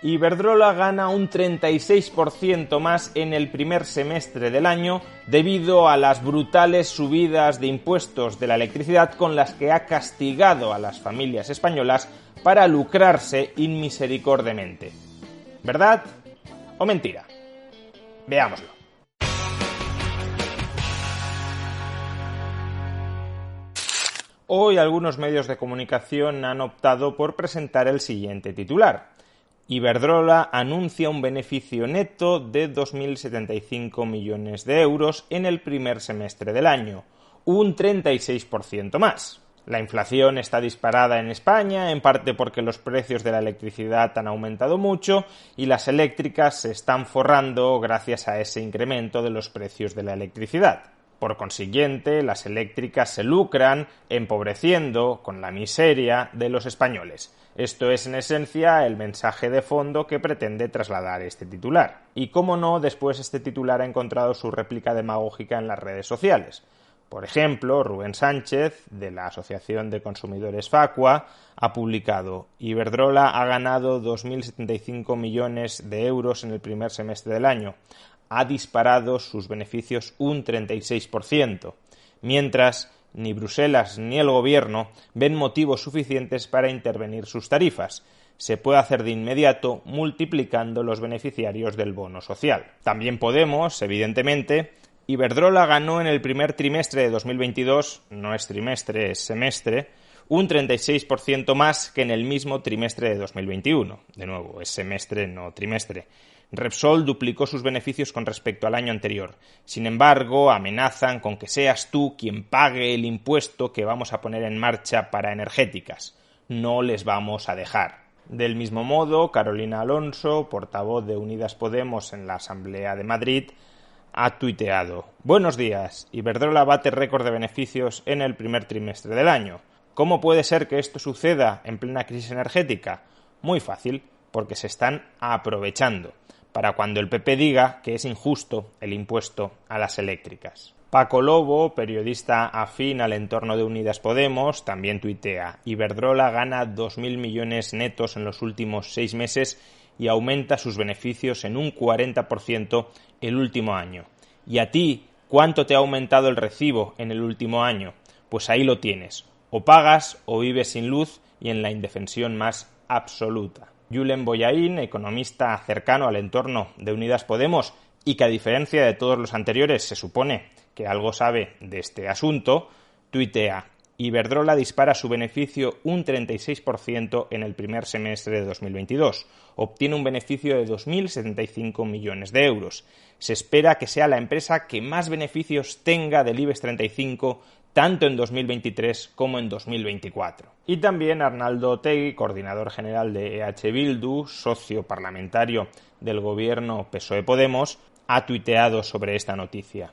Iberdrola gana un 36% más en el primer semestre del año debido a las brutales subidas de impuestos de la electricidad con las que ha castigado a las familias españolas para lucrarse inmisericordiamente. ¿Verdad o mentira? Veámoslo. Hoy algunos medios de comunicación han optado por presentar el siguiente titular. Iberdrola anuncia un beneficio neto de 2.075 millones de euros en el primer semestre del año, un 36% más. La inflación está disparada en España, en parte porque los precios de la electricidad han aumentado mucho y las eléctricas se están forrando gracias a ese incremento de los precios de la electricidad. Por consiguiente, las eléctricas se lucran empobreciendo con la miseria de los españoles. Esto es, en esencia, el mensaje de fondo que pretende trasladar este titular. Y cómo no, después este titular ha encontrado su réplica demagógica en las redes sociales. Por ejemplo, Rubén Sánchez, de la Asociación de Consumidores Facua, ha publicado: Iberdrola ha ganado 2.075 millones de euros en el primer semestre del año. Ha disparado sus beneficios un 36%, mientras ni Bruselas ni el Gobierno ven motivos suficientes para intervenir sus tarifas. Se puede hacer de inmediato multiplicando los beneficiarios del bono social. También Podemos, evidentemente. Iberdrola ganó en el primer trimestre de 2022, no es trimestre, es semestre, un 36% más que en el mismo trimestre de 2021. De nuevo, es semestre, no trimestre. Repsol duplicó sus beneficios con respecto al año anterior. Sin embargo, amenazan con que seas tú quien pague el impuesto que vamos a poner en marcha para energéticas. No les vamos a dejar. Del mismo modo, Carolina Alonso, portavoz de Unidas Podemos en la Asamblea de Madrid, ha tuiteado: Buenos días, Iberdrola bate récord de beneficios en el primer trimestre del año. ¿Cómo puede ser que esto suceda en plena crisis energética? Muy fácil, porque se están aprovechando para cuando el PP diga que es injusto el impuesto a las eléctricas. Paco Lobo, periodista afín al entorno de Unidas Podemos, también tuitea: Iberdrola gana 2.000 millones netos en los últimos 6 meses y aumenta sus beneficios en un 40% el último año. ¿Y a ti cuánto te ha aumentado el recibo en el último año? Pues ahí lo tienes. O pagas o vives sin luz y en la indefensión más absoluta. Julen Bollaín, economista cercano al entorno de Unidas Podemos y que, a diferencia de todos los anteriores, se supone que algo sabe de este asunto, tuitea: Iberdrola dispara su beneficio un 36% en el primer semestre de 2022. Obtiene un beneficio de 2.075 millones de euros. Se espera que sea la empresa que más beneficios tenga del IBEX 35 tanto en 2023 como en 2024. Y también Arnaldo Otegi, coordinador general de EH Bildu, socio parlamentario del gobierno PSOE-Podemos, ha tuiteado sobre esta noticia: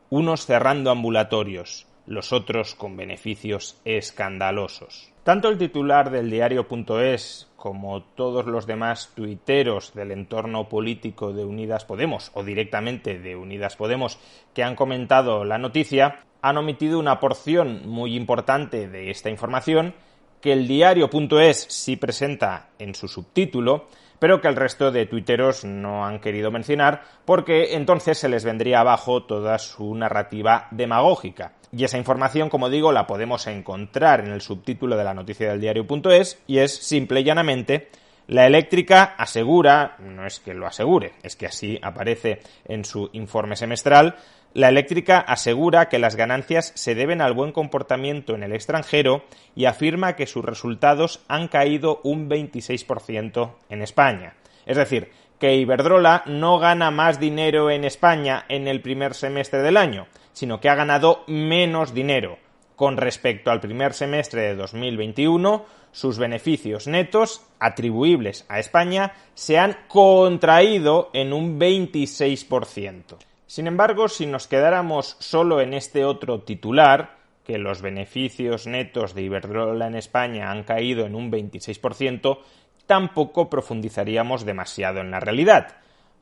unos cerrando ambulatorios, los otros con beneficios escandalosos. Tanto el titular del diario.es como todos los demás tuiteros del entorno político de Unidas Podemos o directamente de Unidas Podemos que han comentado la noticia han omitido una porción muy importante de esta información que el diario.es sí presenta en su subtítulo, pero que el resto de tuiteros no han querido mencionar porque entonces se les vendría abajo toda su narrativa demagógica. Y esa información, como digo, la podemos encontrar en el subtítulo de la noticia del diario.es y es simple y llanamente: la eléctrica asegura, no es que lo asegure, es que así aparece en su informe semestral, la eléctrica asegura que las ganancias se deben al buen comportamiento en el extranjero y afirma que sus resultados han caído un 26% en España. Es decir, que Iberdrola no gana más dinero en España en el primer semestre del año, sino que ha ganado menos dinero. Con respecto al primer semestre de 2021, sus beneficios netos atribuibles a España se han contraído en un 26%. Sin embargo, si nos quedáramos solo en este otro titular, que los beneficios netos de Iberdrola en España han caído en un 26%, tampoco profundizaríamos demasiado en la realidad.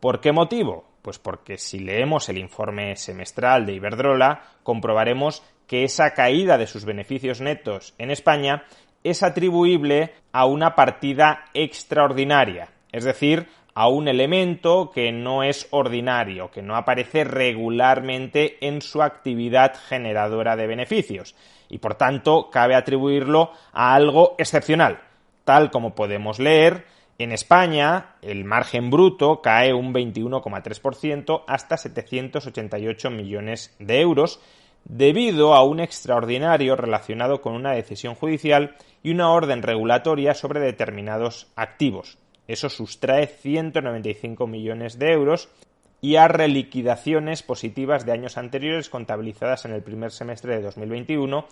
¿Por qué motivo? Pues porque si leemos el informe semestral de Iberdrola, comprobaremos que esa caída de sus beneficios netos en España es atribuible a una partida extraordinaria. es decir, a un elemento que no es ordinario, que no aparece regularmente en su actividad generadora de beneficios y, por tanto, cabe atribuirlo a algo excepcional, tal como podemos leer. En España, el margen bruto cae un 21,3% hasta 788 millones de euros, debido a un extraordinario relacionado con una decisión judicial y una orden regulatoria sobre determinados activos. Eso sustrae 195 millones de euros y a reliquidaciones positivas de años anteriores contabilizadas en el primer semestre de 2021,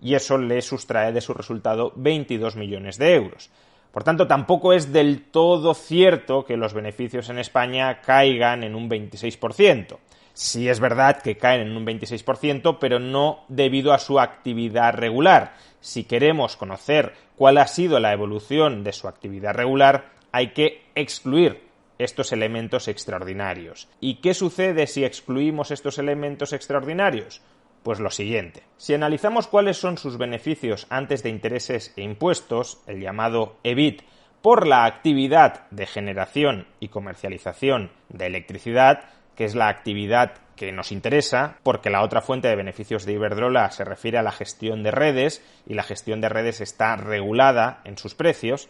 y eso le sustrae de su resultado 22 millones de euros. Por tanto, tampoco es del todo cierto que los beneficios en España caigan en un 26%. Sí es verdad que caen en un 26%, pero no debido a su actividad regular. Si queremos conocer cuál ha sido la evolución de su actividad regular, hay que excluir estos elementos extraordinarios. ¿Y qué sucede si excluimos estos elementos extraordinarios? Pues lo siguiente. Si analizamos cuáles son sus beneficios antes de intereses e impuestos, el llamado EBIT, por la actividad de generación y comercialización de electricidad, que es la actividad que nos interesa, porque la otra fuente de beneficios de Iberdrola se refiere a la gestión de redes, y la gestión de redes está regulada en sus precios.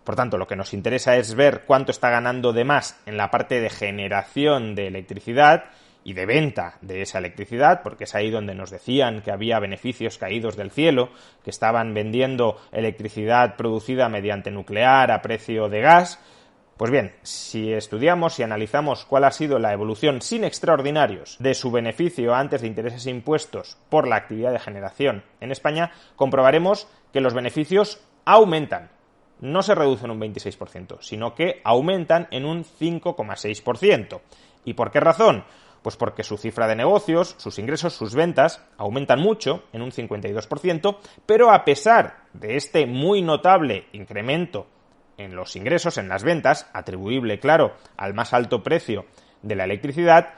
Por tanto, lo que nos interesa es ver cuánto está ganando de más en la parte de generación de electricidad y de venta de esa electricidad, porque es ahí donde nos decían que había beneficios caídos del cielo, que estaban vendiendo electricidad producida mediante nuclear a precio de gas. Pues bien, si estudiamos y analizamos cuál ha sido la evolución sin extraordinarios de su beneficio antes de intereses e impuestos por la actividad de generación en España, comprobaremos que los beneficios aumentan. No se reducen un 26%, sino que aumentan en un 5,6%. ¿Y por qué razón? Pues porque su cifra de negocios, sus ingresos, sus ventas aumentan mucho, en un 52%, pero a pesar de este muy notable incremento en los ingresos, en las ventas, atribuible, claro, al más alto precio de la electricidad,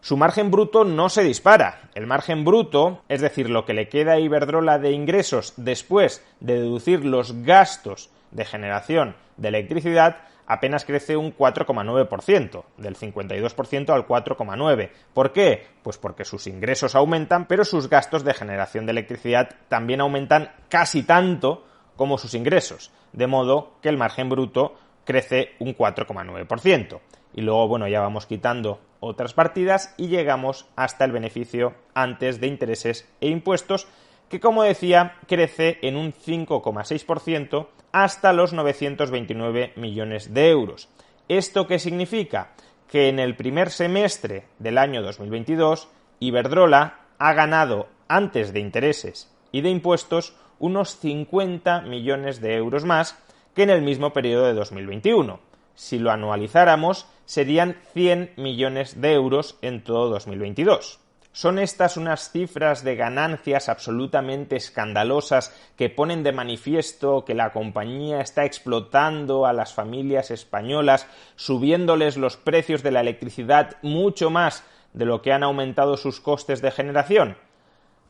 su margen bruto no se dispara. El margen bruto, es decir, lo que le queda a Iberdrola de ingresos después de deducir los gastos de generación de electricidad, apenas crece un 4,9%, del 52% al 4,9%. ¿Por qué? Pues porque sus ingresos aumentan, pero sus gastos de generación de electricidad también aumentan casi tanto como sus ingresos, de modo que el margen bruto crece un 4,9%. Y luego, bueno, ya vamos quitando otras partidas y llegamos hasta el beneficio antes de intereses e impuestos, que, como decía, crece en un 5,6% hasta los 929 millones de euros. ¿Esto qué significa? Que en el primer semestre del año 2022, Iberdrola ha ganado, antes de intereses y de impuestos, unos 50 millones de euros más que en el mismo periodo de 2021. Si lo anualizáramos, serían 100 millones de euros en todo 2022. ¿Son estas unas cifras de ganancias absolutamente escandalosas que ponen de manifiesto que la compañía está explotando a las familias españolas, subiéndoles los precios de la electricidad mucho más de lo que han aumentado sus costes de generación?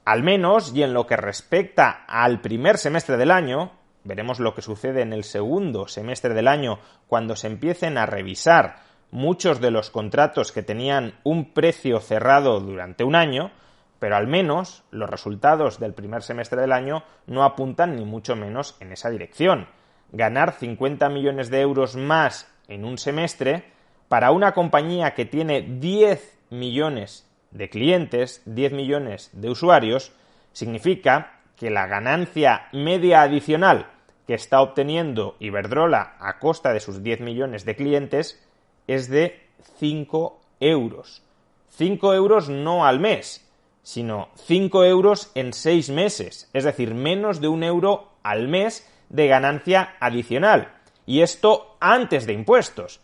Al menos, y en lo que respecta al primer semestre del año, veremos lo que sucede en el segundo semestre del año cuando se empiecen a revisar muchos de los contratos que tenían un precio cerrado durante un año, pero al menos los resultados del primer semestre del año no apuntan ni mucho menos en esa dirección. Ganar 50 millones de euros más en un semestre para una compañía que tiene 10 millones de clientes, 10 millones de usuarios, significa que la ganancia media adicional que está obteniendo Iberdrola a costa de sus 10 millones de clientes es de 5 euros. 5 euros no al mes, sino 5 euros en 6 meses, es decir, menos de 1 euro al mes de ganancia adicional. Y esto antes de impuestos,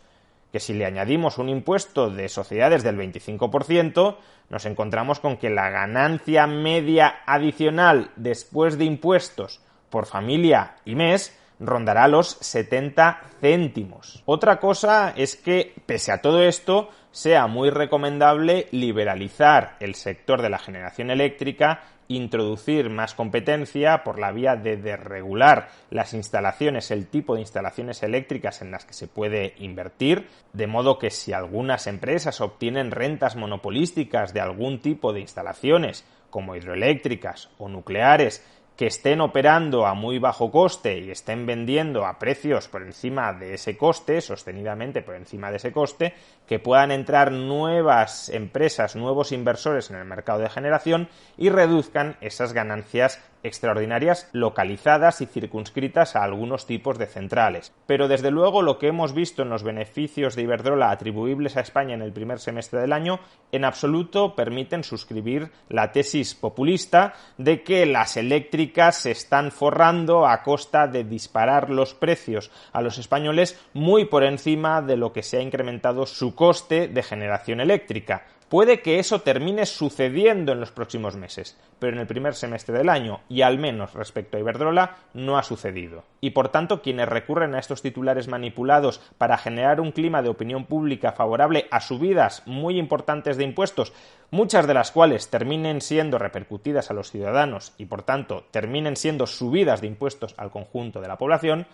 que si le añadimos un impuesto de sociedades del 25%, nos encontramos con que la ganancia media adicional después de impuestos por familia y mes rondará los 70 céntimos. Otra cosa es que, pese a todo esto, sea muy recomendable liberalizar el sector de la generación eléctrica introducir más competencia por la vía de desregular las instalaciones, el tipo de instalaciones eléctricas en las que se puede invertir, de modo que si algunas empresas obtienen rentas monopolísticas de algún tipo de instalaciones, como hidroeléctricas o nucleares, que estén operando a muy bajo coste y estén vendiendo a precios por encima de ese coste, sostenidamente por encima de ese coste, que puedan entrar nuevas empresas, nuevos inversores en el mercado de generación y reduzcan esas ganancias extraordinarias localizadas y circunscritas a algunos tipos de centrales. Pero desde luego lo que hemos visto en los beneficios de Iberdrola atribuibles a España en el primer semestre del año en absoluto permiten suscribir la tesis populista de que las eléctricas se están forrando a costa de disparar los precios a los españoles muy por encima de lo que se ha incrementado su coste de generación eléctrica. Puede que eso termine sucediendo en los próximos meses, pero en el primer semestre del año, y al menos respecto a Iberdrola, no ha sucedido. Y por tanto, quienes recurren a estos titulares manipulados para generar un clima de opinión pública favorable a subidas muy importantes de impuestos, muchas de las cuales terminen siendo repercutidas a los ciudadanos y por tanto terminen siendo subidas de impuestos al conjunto de la población,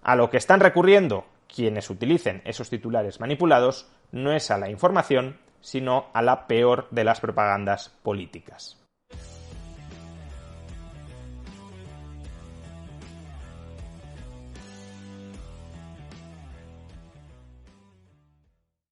a lo que están recurriendo quienes utilicen esos titulares manipulados no es a la información, sino a la peor de las propagandas políticas.